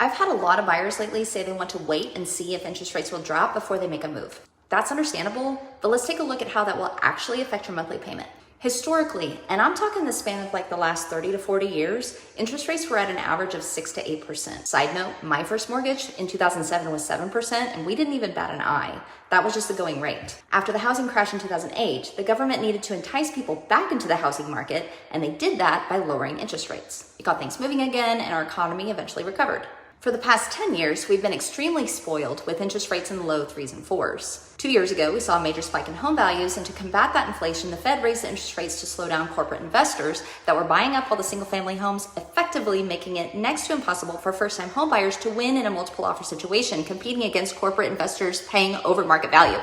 I've had a lot of buyers lately say they want to wait and see if interest rates will drop before they make a move. That's understandable, but let's take a look at how that will actually affect your monthly payment. Historically, and I'm talking the span of like the last 30 to 40 years, interest rates were at an average of 6 to 8%. Side note, my first mortgage in 2007 was 7%, and we didn't even bat an eye. That was just the going rate. After the housing crash in 2008, the government needed to entice people back into the housing market, and they did that by lowering interest rates. It got things moving again, and our economy eventually recovered. For the past 10 years, we've been extremely spoiled with interest rates in the low 3s and 4s. 2 years ago, we saw a major spike in home values, and to combat that inflation, the Fed raised the interest rates to slow down corporate investors that were buying up all the single-family homes, effectively making it next to impossible for first-time homebuyers to win in a multiple offer situation, competing against corporate investors paying over market value.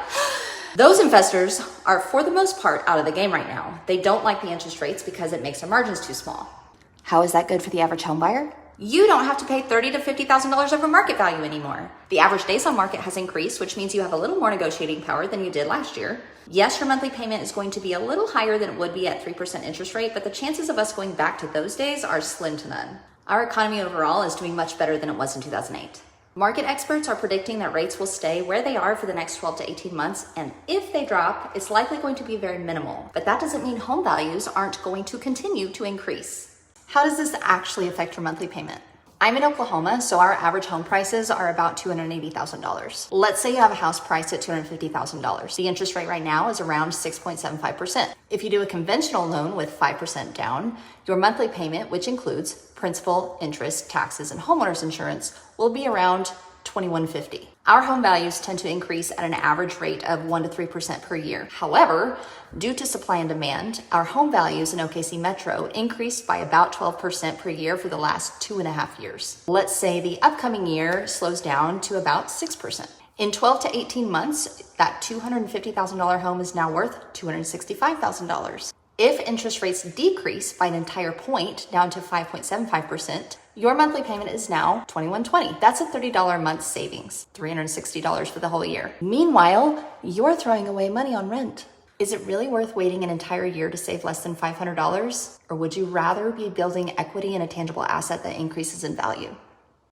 Those investors are, for the most part, out of the game right now. They don't like the interest rates because it makes their margins too small. How is that good for the average home buyer? You don't have to pay $30,000 to $50,000 over market value anymore. The average days on market has increased, which means you have a little more negotiating power than you did last year. Yes, your monthly payment is going to be a little higher than it would be at 3% interest rate, but the chances of us going back to those days are slim to none. Our economy overall is doing much better than it was in 2008. Market experts are predicting that rates will stay where they are for the next 12 to 18 months, and if they drop, it's likely going to be very minimal. But that doesn't mean home values aren't going to continue to increase. How does this actually affect your monthly payment? I'm in Oklahoma, so our average home prices are about $280,000. Let's say you have a house priced at $250,000. The interest rate right now is around 6.75%. If you do a conventional loan with 5% down, your monthly payment, which includes principal, interest, taxes, and homeowners insurance, will be around $2,150. Our home values tend to increase at an average rate of 1 to 3% per year. However, due to supply and demand, our home values in OKC Metro increased by about 12% per year for the last 2.5 years. Let's say the upcoming year slows down to about 6%. In 12 to 18 months, that $250,000 home is now worth $265,000. If interest rates decrease by an entire point down to 5.75%, your monthly payment is now $2,120. That's a $30 a month savings, $360 for the whole year. Meanwhile, you're throwing away money on rent. Is it really worth waiting an entire year to save less than $500? Or would you rather be building equity in a tangible asset that increases in value?